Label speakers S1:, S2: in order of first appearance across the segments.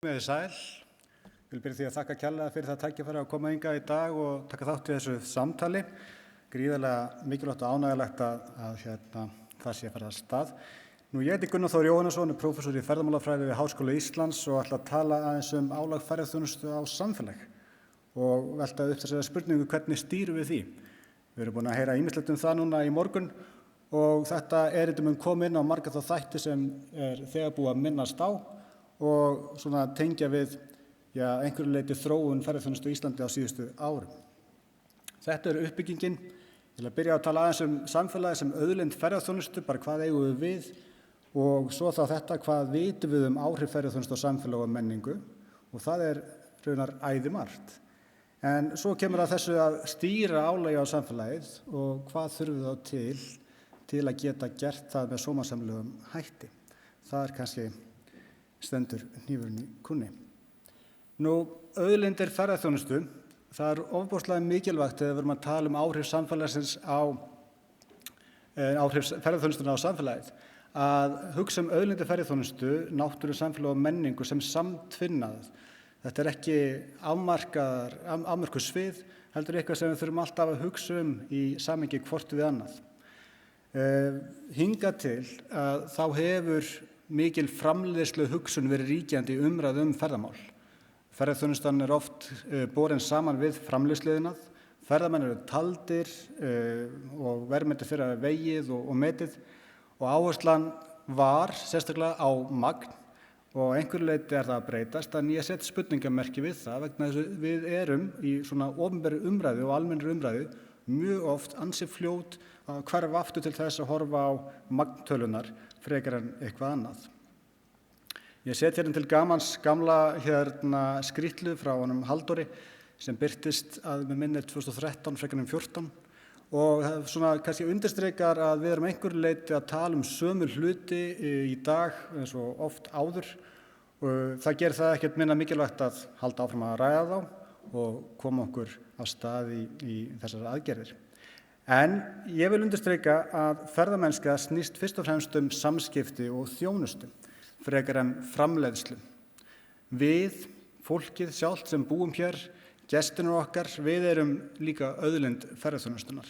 S1: Komið þið sæl. Ég vil byrja því að þakka kærlega fyrir það tækifæri að koma hingað í dag og taka þátt í þessu samtali. Gríðarlega mikilvægt og ánægjulegt að það sé að fara af stað. Ég heiti Gunnar Þór Jóhannesson, prófessor í ferðamálafræði við Háskóla Íslands og ætla að tala aðeins álag ferðaþjónustu á samfélag og velta upp þessari spurningu hvernig stýrum við því. Við erum búin að heyra ýmislegt það núna í morgun og þetta mun koma inn á marga þá þætti sem þegar búið að minnast á og svona tengja við einhverju leyti þróun ferðaþjónustu í Íslandi á síðustu árum. Þetta uppbyggingin. Ég vil byrja að tala aðeins samfélagi sem auðlind ferðaþjónustu, bara hvað eigum við og svo þá þetta hvað vitum við áhrif ferðaþjónustu á samfélag og menningu og það raunar æðimargt. En svo kemur að þessu að stýra álagi á samfélagið og hvað þurfum við þá til að geta gert það með sómasamlegum hætti. Það kannski stendur hnífurinn í kúnni. Auðlindir ferðaþjónustu, það ofboðslega mikilvægt þegar við erum að tala áhrif samfélagsins áhrif ferðaþjónustuna á samfélagið, að hugsa auðlindir ferðaþjónustu, náttúru, samfélag og menningu sem samtvinnað. Þetta ekki afmörkuð svið, heldur eitthvað sem við þurfum alltaf að hugsa í samhengi hvort við annað. Hingað til að þá hefur mikil framleiðslu hugsun verið ríkjandi umræðu ferðamál. Ferðaþjónustan oft borin saman við framleiðsluiðnað. Ferðamenn eru taldir og verðmæti fyrir vegið og metið og áherslan var sérstaklega á magn og einhverju leyti það að breytast en ég set spurningamerki við það vegna þess að við erum í svona opinberri umræðu og almennri umræðu mjög oft ansi fljót að hverfa aftur til þess að horfa á magntölunar frekar en eitthvað annað. Ég set til gamans gamla skrýtlu frá honum Halldóri sem birtist að með minni 2013 frekar en 2014 og það svona kannski undirstrikar að við erum einhverju leyti að tala sömu hluti í dag eins og oft áður og það gerir það ekkert minna mikilvægt að halda áfram að ræða þá og koma okkur af stað í þessar aðgerðir. En ég vil undirstrika að ferðamennska snýst fyrst og fremst samskipti og þjónustu, frekar en framleiðslu. Við, fólkið sjálft sem búum hér, gestirnir okkar, við erum líka auðlind ferðaþjónustunnar.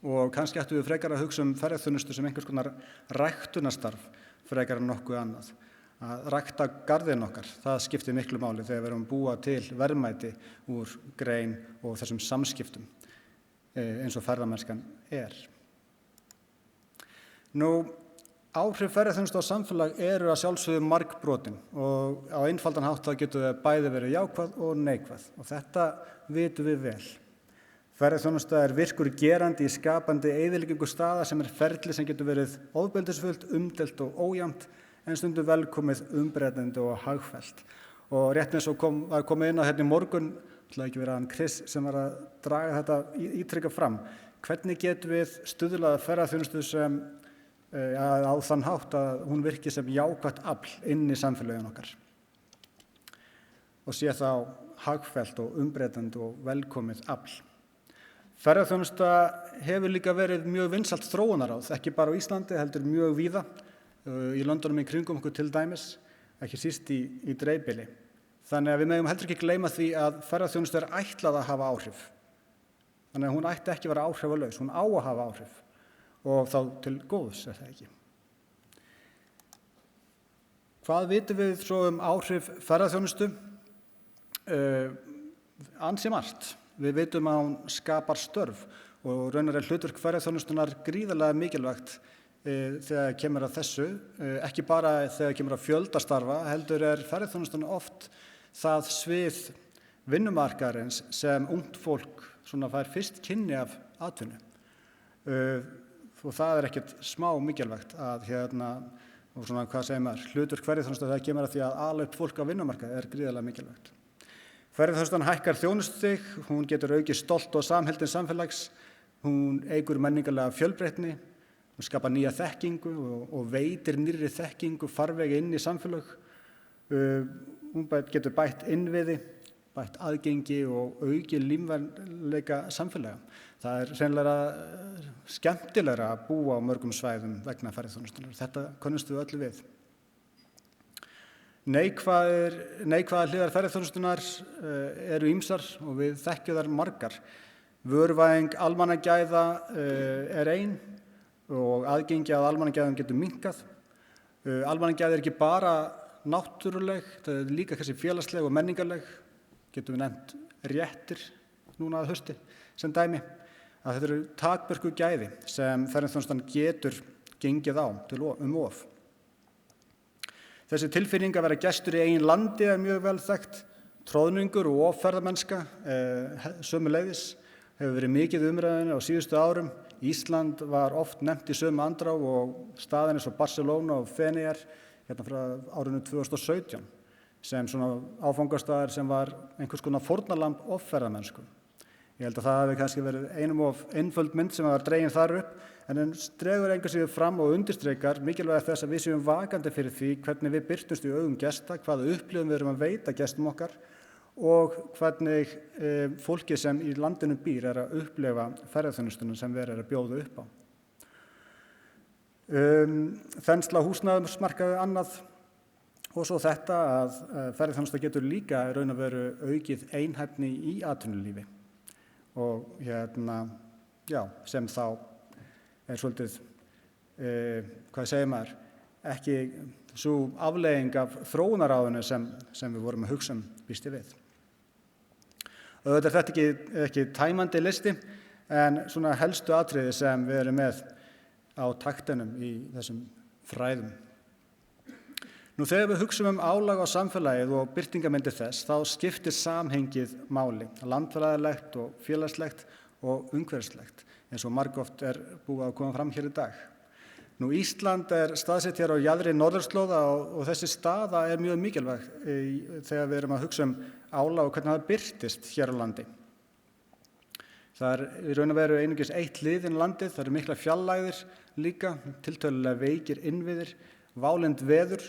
S1: Og kannski ættum við frekar að hugsa ferðaþjónustu sem einhvers konar ræktunarstarf, frekar en nokkuð annað. Að rækta garðinn okkar, það skiptir miklu máli þegar við erum að búa til verðmæti úr grein og þessum samskiptum. Eins og ferðamennskan Áhrif ferðaþjónustu á samfélag eru að sjálfsögðu margbrotin og á einfaldan hátt það getur það bæði verið jákvæð og neikvæð og þetta vitum við vel. Ferðaþjónusta virkur gerandi í skapandi eyðileggingu staða sem ferli sem getur verið ofbeldisfullt, umdeilt og ójafnt en stundum velkomið umbreytandi og hagfellt. Og rétt eins og var komið inn á í morgun, ætlaði ekki vera hann Chris sem var að draga þetta ítrekka fram. Hvernig getum við stuðlað ferðaþjónustu sem á þann hátt að hún virki sem jákvætt afl inn í samfélaginu okkar og sé þá hagfellt og umbreytandi og velkomið afl. Ferðaþjónusta hefur líka verið mjög vinsælt þróunaráð, ekki bara á Íslandi, heldur mjög víða, í löndunum í kringum okkur til dæmis, ekki síst í dreifbýli. Þannig að við megum heldur ekki gleyma því að ferðaþjónusta ætlað að hafa áhrif. Þannig að hún ætti ekki að vera áhrifalaus, hún á að hafa áhrif og þá til góðs það ekki. Hvað vitum við svo áhrif ferðaþjónustu? Ansi margt. Við vitum að hún skapar störf og raunar hlutverk ferðaþjónustunnar gríðarlega mikilvægt þegar kemur að þessu, ekki bara þegar kemur að fjölda starfa, heldur ferðaþjónustan oft það svið vinnumarkaðarins sem ungt fólk fær fyrst kynni af atvinnu. Og það ekkert smá mikilvægt að og hvað segir maður, hlutverk ferðaþjónustu þegar kemur að því að ala upp fólk á vinnumarkaði gríðarlega mikilvægt. Ferðaþjónustan hækkar þjónustustig, hún getur aukið stolt og samheldni samfélags, hún eykur menningarlega fjölbreytni, hún skapar nýja þekkingu og veitir nýrri þekkingu farvegi inn í samfélag. Hún getur bætt innviði, bætt aðgengi og aukið lífvænleika samfélaga. Það hreinlega skemmtilegra að búa á mörgum svæðum vegna ferðaþjónustunnar. Þetta könnumst við öllu við. Neikvæðar hliðar ferðaþjónustunnar eru ýmsar og við þekkjum þær margar. Vöruvæðing almannagæða er ein og aðgengi að almannagæðum getur minnkað. Almannagæði er ekki bara náttúruleg, það er líka kannski félagsleg og menningarleg. Getum við nefnt réttir núna að hausti sem dæmi. Að þetta eru takmörkuð gæði sem ferðaþjónustan getur gengið á of. Þessi tilfinning að vera gestur í eigin landi er mjög vel þekkt. Troðningur og offerðamennska sömuleiðis hefur verið mikið umræðinu á síðustu árum. Ísland var oft nefnt í sömu andrá og staðir eins og Barcelona og Feneyjar hérna frá árinu 2017 sem svona áfangastaðar sem var einhvers konar fórnarlamb offerðamennsku. Ég held að það hafi kannski verið einum of einföld mynd sem var dregin þar upp, en dregur engu síður fram og undirstreikar mikilvægi þess að við séum vakandi fyrir því hvernig við birtumst í augum gesta, hvaða upplifun við erum að veita gestum okkar og hvernig fólkið sem í landinu býr er að upplifa ferðaþjónustuna sem við erum að bjóða upp á. Þensla á húsnæðismarkaði annað og svo þetta að ferðaþjónusta getur líka í raun og veru aukið einhæfni í atvinnulífi. Og sem þá er svolítið, hvað segir maður, ekki svo afleiðing af þróunaráðinu sem við vorum að hugsa býst ég við. Auðvitað er þetta ekki tæmandi listi, en svona helstu atriði sem við erum með á taktinum í þessum fræðum. Nú þegar við hugsum álag á samfélagið og birtingarmyndir þess, þá skiptir samhengið máli, landfræðilegt og félagslegt og umhverfislegt, eins og margoft er búið að koma fram hér í dag. Nú Ísland er staðsett hér á jaðri norðurslóða og þessi staða er mjög mikilvæg þegar við erum að hugsa álag og hvernig það birtist hér á landi. Það er í raun og veru einungis eitt hlið inn í landið, það eru miklar fjarlægðir líka, tiltölulega veikir innviðir, válynd veður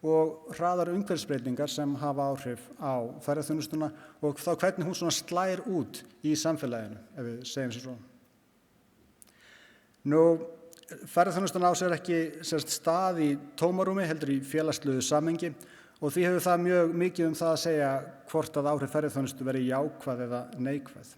S1: og hraðar umhverfisbreytingar sem hafa áhrif á ferðaþjónustuna og þá hvernig hún svona slær út í samfélaginu, ef við segjum sér svo. Nú, ferðaþjónustan á sér ekki stað í tómarúmi, heldur í félagslegu samhengi og því hefur það mjög mikið það að segja hvort að áhrif ferðaþjónustu veri jákvæð eða neikvæð.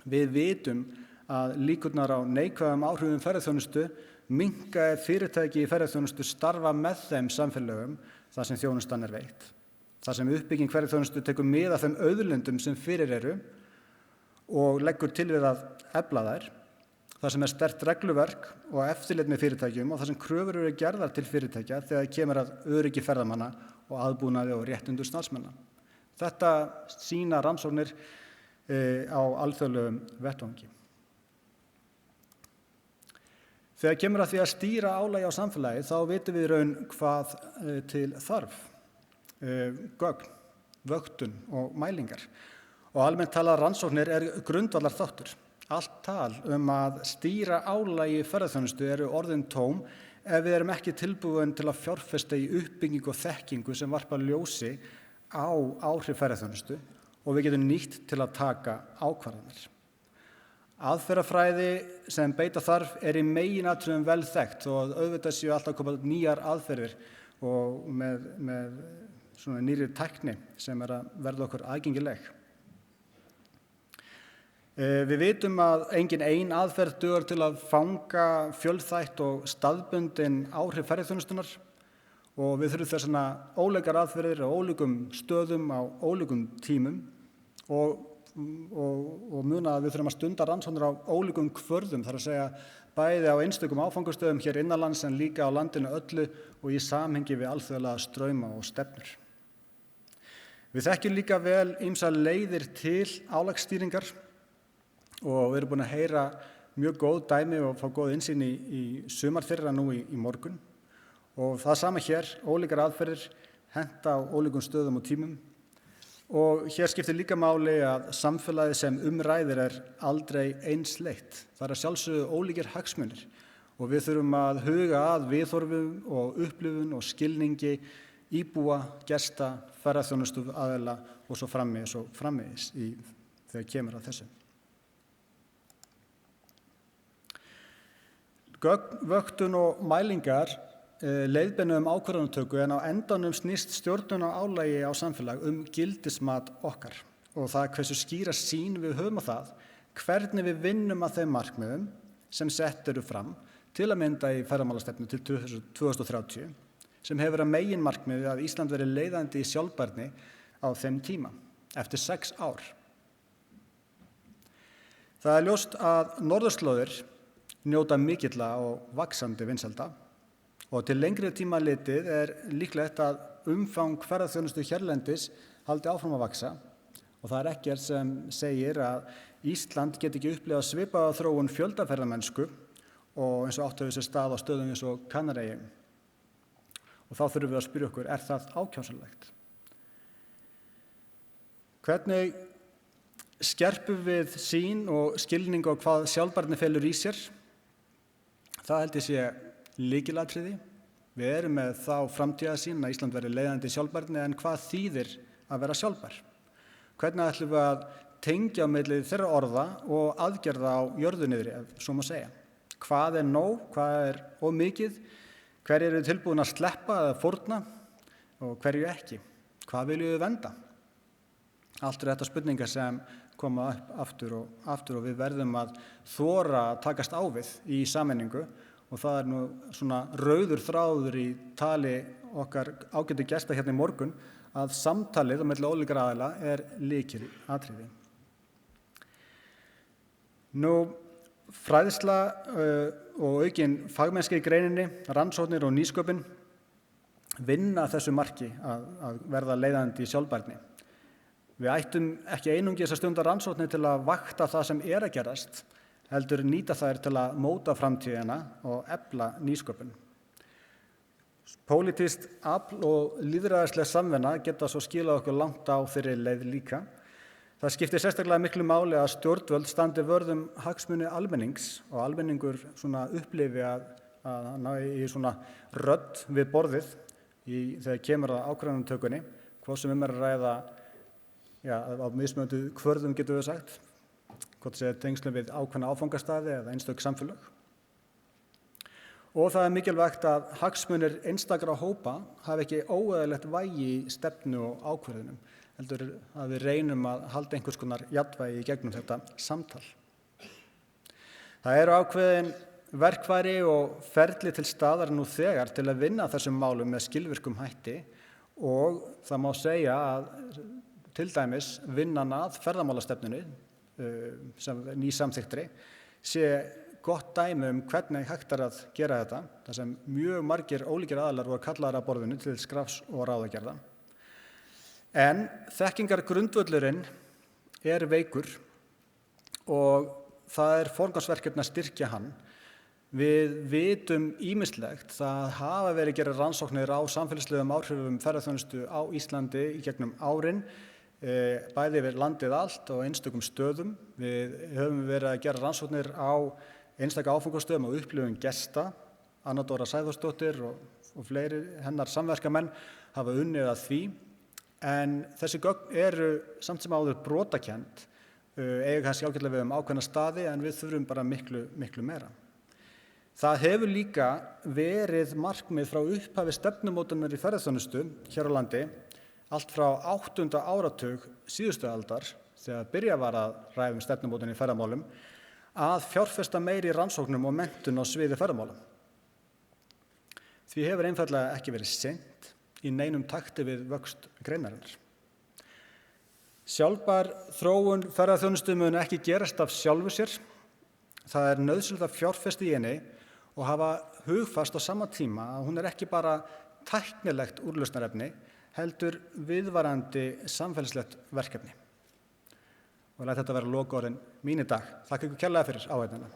S1: Við vitum að líkurnar á neikvæðum áhrifum ferðaþjónustu minnka ef fyrirtæki í ferðaþjónustu starfa með þeim samfélögum þar sem þjónustan er veitt. Þar sem uppbygging ferðaþjónustu tekur mið af þeim auðlindum sem fyrir eru og leggur til við að efla þær. Þar sem er sterkt regluverk og eftirlit með fyrirtækjum og þar sem kröfur eru gerðar til fyrirtækja þegar kemur að öryggi ferðamanna og aðbúnaði og réttindum starfsmanna. Þetta sýna rannsóknir á alþjóðlegum vettvangi. Þegar kemur að því að stýra álagi á samfélagi þá vitum við í raun hvað til þarf, gögn, vöktun og mælingar. Og almennt talað rannsóknir er grundvallar þáttur. Allt tal að stýra álagi ferðaþjónustu eru orðin tóm ef við erum ekki tilbúin til að fjárfesta í uppbyggingu og þekkingu sem varpa ljósi á áhrif ferðaþjónustu og við getum nýtt til að taka ákvarðanir. Aðferðafræði sem beita þarf er í meginatriðum vel þekkt og auðvitað séu alltaf komið nýjar aðferðir og með svona nýrri tækni sem er að verða okkur aðgengileg. Við vitum að engin ein aðferð dugar til að fanga fjölþætt og staðbundin áhrif ferðaþjónustunnar og við þurfum þess vegna ólíkar aðferðir á ólíkum stöðum á ólíkum tímum og muna að við þurfum að stunda rannsóknir á ólíkum kvörðum, þar að segja bæði á einstökum áfangastöðum hér innanlands en líka á landinu öllu og í samhengi við alþjóðlega strauma og stefnur. Við þekkjum líka vel ýmsar leiðir til álagsstýringar og við erum búin að heyra mjög góð dæmi og fá góð innsýn í sumar þeirra nú í morgun og það sama hér, ólíkar aðferðir henta á ólíkum stöðum og tímum. Og hér skiptir líka máli að samfélagið sem ræðir er aldrei einsleitt. Það er að sjálfsögðu ólíkir hagsmunir og við þurfum að huga að viðhorfum og upplifun og skilningi íbúa, gesta, ferðaþjónustu aðila og svo framvegis þegar kemur að þessu. Vöktun og mælingar leiðbeina ákvarðanatöku en á endanum snýst stjórnun á álagi á samfélag gildismat okkar og það hversu skýra sýn við höfum á það hvernig við vinnum að þeim markmiðum sem sett eru fram til að mynda í ferðamálastefnu til 2030 sem hefur að meginmarkmiði að Ísland verði leiðandi í sjálfbærni á þeim tíma eftir 6 ár. Það er ljóst að norðurslóðir njóta mikilla og vaxandi vinsælda og til lengri tíma litið er líklegt að umfang ferðaþjónustu hérlendis haldi áfram að vaxa og það er ekkert sem segir að Ísland geti ekki upplifað svipaða þróun fjöldaferðamennsku og eins og átt hefur sér stað á stöðum eins og Kanaríeyjum. Og þá þurfum við að spyrja okkur, er það ákjósanlegt? Hvernig skerpum við sýn og skilning á hvað sjálfbærni felur í sér? Það held ég sé lykilatriði. Við erum með þá framtíðarsýn að Ísland verði leiðandi í sjálfbærni en hvað þýðir að vera sjálfbær? Hvernig ætlum við að tengja á milli þeirra orða og aðgerða á jörðu niðri, ef svo má segja? Hvað er nóg, hvað er of mikið, hverju eru tilbúin að sleppa eða fórna og hverju ekki? Hvað viljum við vernda? Allt eru þetta spurningar sem koma upp aftur og við verðum að þora að takast á við í sameiningu og það er nú svona rauður þráður í tali okkar ágætu gesta hérna í morgun að samtalið á milli ólíkra aðila er lykilatriði. Nú, fræðsla og aukin fagmennska í greininni, rannsóknir og nýsköpun vinna þessu marki að verða leiðandi í sjálfbærni. Við ættum ekki einungis að stunda rannsóknir til að vakta það sem er að gerast, heldur nýta þær til að móta framtíðina og efla nýsköpun. Pólitískt afl og lýðræðisleg samvinna geta svo skilað okkur langt á þeirri leið líka. Það skiptir sérstaklega miklu máli að stjórnvöld standi vörð hagsmuni almennings og almenningur upplifi að ná í rödd við borðið þegar kemur að ákvarðanatökunni, hvort sem er að ræða á mismunandi kvörðum getum við sagt, hvort sé tengslum við ákveðna áfangastaði eða einstök samfélög. Og það er mikilvægt að hagsmunir einstakra hópa hafi ekki óeðlilegt vægi í stefnu og ákvörðunum, heldur að við reynum að halda einhvers konar jafnvægi í gegnum þetta samtal. Það eru ákveðin verkfæri og ferli til staðar nú þegar til að vinna þessum málum með skilvirkum hætti og það má segja að til dæmis vinnan að ferðamálastefnunni sem nýsamþykktri sé gott dæmi hvernig hægt er að gera þetta, þar sem mjög margir ólíkir aðilar voru kallaðir að borðinu til skrafs og ráðagerða. En þekkingargrundvöllurinn er veikur og það er forgangsverkefni að styrkja hann. Við vitum ýmislegt, það hafa verið gerðar rannsóknir á samfélagslegum áhrifum ferðaþjónustu á Íslandi í gegnum árin, bæði yfir landið allt og einstökum stöðum. Við höfum verið að gera rannsóknir á einstaka áfangastöðum og upplifun gesta. Anna Dóra Sæþórsdóttir og fleiri hennar samverkamenn hafa unnið að því, en þessi gögn eru samt sem áður brotakennd, eiga kannski ágætlega við ákveðna staði en við þurfum bara miklu meira. Það hefur líka verið markmið frá upphafi stefnumótunar í ferðaþjónustu hér á landi, allt frá 8. áratug síðustu aldar, þegar byrjað var að ræða stefnumótun í ferðamálum, að fjárfesta meiri í rannsóknum og menntun á sviði ferðamála. Því hefur einfaldlega ekki verið sinnt í neinum takti við vöxt greinarinnar. Sjálfbær þróun ferðaþjónustu mun ekki gerast af sjálfu sér. Það er nauðsynlegt að fjárfesta í henni og hafa hugfast á sama tíma að hún er ekki bara tæknilegt úrlausnarefni, heldur viðvarandi samfélagslegt verkefni. Og læt þetta vera lokaorðin mín í dag. Þakka ykkur kærlega fyrir áheyrnina.